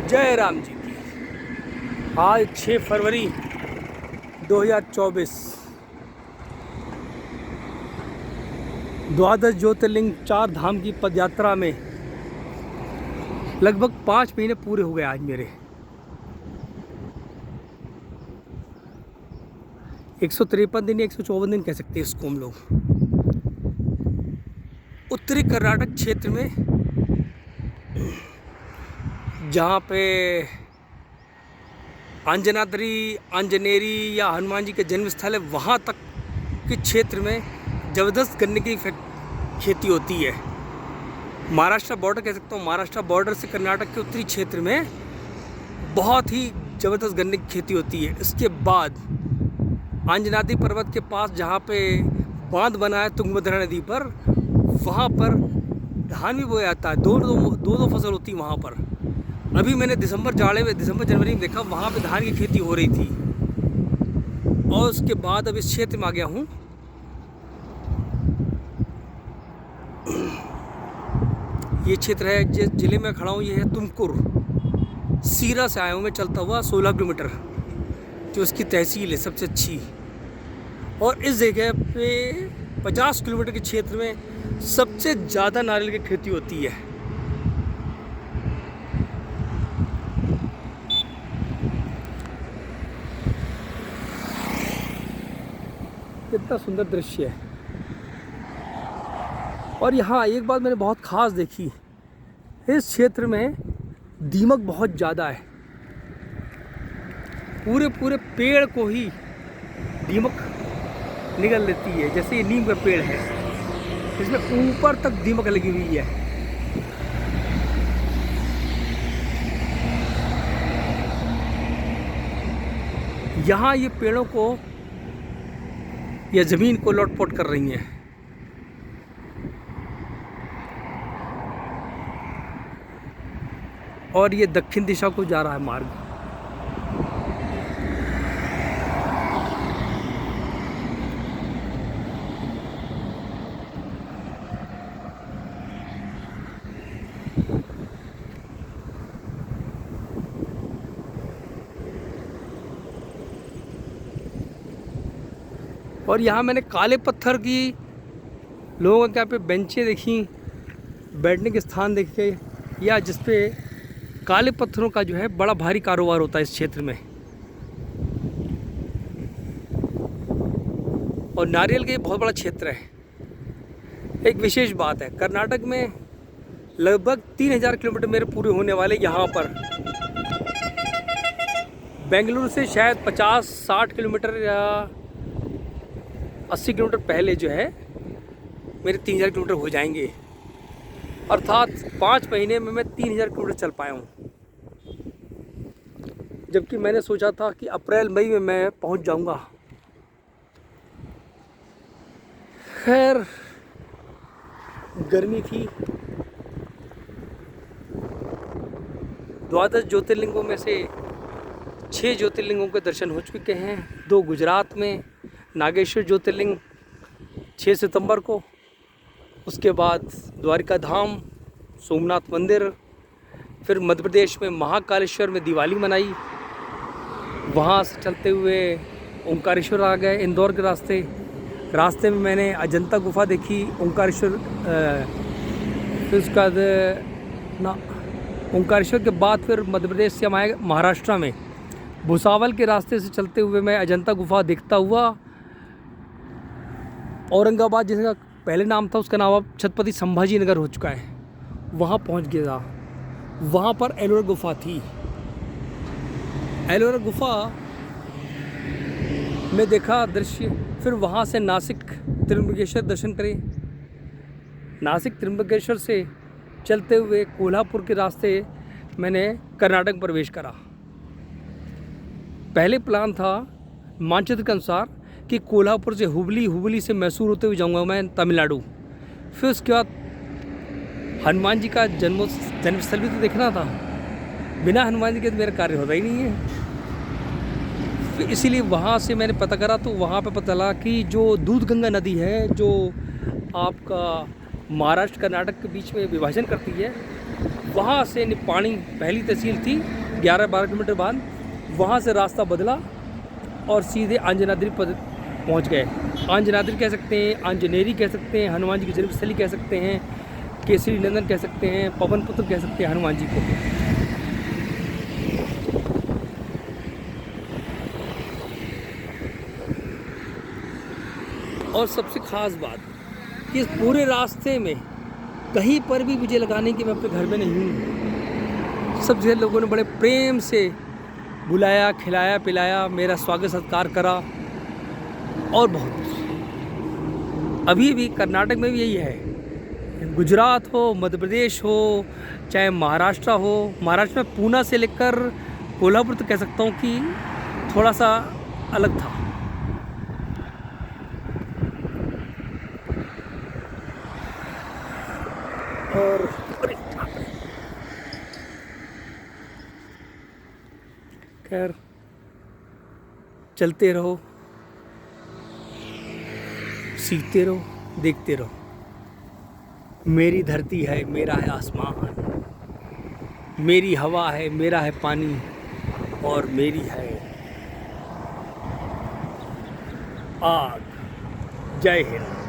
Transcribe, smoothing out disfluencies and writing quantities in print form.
जय राम जी की। आज 6 फरवरी 2024। द्वादश ज्योतिर्लिंग 4 धाम की पदयात्रा में लगभग 5 महीने पूरे हो गए आज मेरे। 153 दिन या 154 दिन कह सकते हैं इसको हम लोग। उत्तरी कर्नाटक क्षेत्र में जहाँ पे अंजनाद्री, अंजनेरी या हनुमान जी के जन्म स्थल है, वहाँ तक के क्षेत्र में ज़बरदस्त गन्ने की खेती होती है। महाराष्ट्र बॉर्डर कह सकता हूँ, महाराष्ट्र बॉर्डर से कर्नाटक के उत्तरी क्षेत्र में बहुत ही ज़बरदस्त गन्ने की खेती होती है। इसके बाद अंजनाद्री पर्वत के पास जहाँ पे बांध बना है तुंगभद्रा नदी पर, वहाँ पर धान भी बोया जाता है। दो फसल होती है वहाँ पर। अभी मैंने दिसंबर जनवरी में देखा, वहाँ पे धान की खेती हो रही थी। और उसके बाद अब इस क्षेत्र में आ गया हूँ। ये क्षेत्र है जिस जिले में खड़ा हूँ, ये है तुमकुर। सीरा से आया हूँ मैं चलता हुआ 16 किलोमीटर, जो उसकी तहसील है सबसे अच्छी। और इस जगह पे 50 किलोमीटर के क्षेत्र में सबसे ज़्यादा नारियल की खेती होती है। कितना सुंदर दृश्य है। और यहाँ एक बात मैंने बहुत ख़ास देखी, इस क्षेत्र में दीमक बहुत ज़्यादा है। पूरे पेड़ को ही दीमक निगल लेती है। जैसे ये नीम का पेड़ है, इसमें ऊपर तक दीमक लगी हुई है। यहाँ ये पेड़ों को या ज़मीन को लौटपोट कर रही हैं। और ये दक्षिण दिशा को जा रहा है मार्ग। और यहाँ मैंने काले पत्थर की लोगों के यहाँ पे बेंचें देखी, बैठने के स्थान देखे, या जिस पे काले पत्थरों का जो है बड़ा भारी कारोबार होता है इस क्षेत्र में। और नारियल का ये बहुत बड़ा क्षेत्र है। एक विशेष बात है, कर्नाटक में लगभग 3000 किलोमीटर मेरे पूरे होने वाले। यहाँ पर बेंगलुरु से शायद 50-60 किलोमीटर या 80 किलोमीटर पहले जो है मेरे 3000 किलोमीटर हो जाएंगे। अर्थात 5 महीने में मैं 3000 किलोमीटर चल पाया हूँ। जबकि मैंने सोचा था कि अप्रैल मई में मैं पहुँच जाऊँगा। खैर, गर्मी थी। द्वादश ज्योतिर्लिंगों में से 6 ज्योतिर्लिंगों के दर्शन हो चुके हैं। 2 गुजरात में, नागेश्वर ज्योतिर्लिंग 6 सितंबर को, उसके बाद द्वारिका धाम, सोमनाथ मंदिर, फिर मध्य प्रदेश में महाकालेश्वर में दिवाली मनाई। वहाँ से चलते हुए ओंकारेश्वर आ गए इंदौर के रास्ते में मैंने अजंता गुफा देखी, ओंकारेश्वर। फिर उसके बाद ओंकारेश्वर के बाद फिर मध्य प्रदेश से हम आए महाराष्ट्र में। भुसावल के रास्ते से चलते हुए मैं अजंता गुफा देखता हुआ औरंगाबाद, जिसका पहले नाम था उसका नाम अब छत्रपति संभाजी नगर हो चुका है, वहाँ पहुँच गया। वहाँ पर एलोरा गुफा थी। एलोरा गुफा में देखा दृश्य। फिर वहाँ से नासिक त्र्यंबकेश्वर दर्शन करे। नासिक त्र्यंबकेश्वर से चलते हुए कोल्हापुर के रास्ते मैंने कर्नाटक प्रवेश करा। पहले प्लान था मानचित्र के अनुसार कि कोल्हापुर से हुबली से मैसूर होते हुए जाऊंगा मैं तमिलनाडु। फिर उसके बाद हनुमान जी का जन्मस्थल भी तो देखना था। बिना हनुमान जी के तो मेरा कार्य होता ही नहीं है। फिर इसीलिए वहाँ से मैंने पता करा, तो वहाँ पे पता चला कि जो दूधगंगा नदी है, जो आपका महाराष्ट्र कर्नाटक के बीच में विभाजन करती है, वहाँ से निपाणी पहली तहसील थी, 11-12 किलोमीटर बाद वहाँ से रास्ता बदला और सीधे अंजनाद्री पर पहुँच गए। अंजनाद्री कह सकते हैं, अंजनेरी कह सकते हैं, हनुमान जी की जन्मस्थली कह सकते हैं, केसरी नंदन कह सकते हैं, पवन पुत्र कह सकते हैं हनुमान जी को। और सबसे ख़ास बात कि इस पूरे रास्ते में कहीं पर भी मुझे लगाने कि मैं अपने घर में नहीं हूँ। सब जगह लोगों ने बड़े प्रेम से बुलाया, खिलाया पिलाया, मेरा स्वागत सत्कार करा और बहुत कुछ। अभी भी कर्नाटक में भी यही है, गुजरात हो, मध्य प्रदेश हो, चाहे महाराष्ट्र हो। महाराष्ट्र में पूना से लेकर कोल्हापुर तो कह सकता हूँ कि थोड़ा सा अलग था। और खैर चलते रहो, सीखते रहो, देखते रहो। मेरी धरती है, मेरा है आसमान, मेरी हवा है, मेरा है पानी और मेरी है आग। जय हिंद।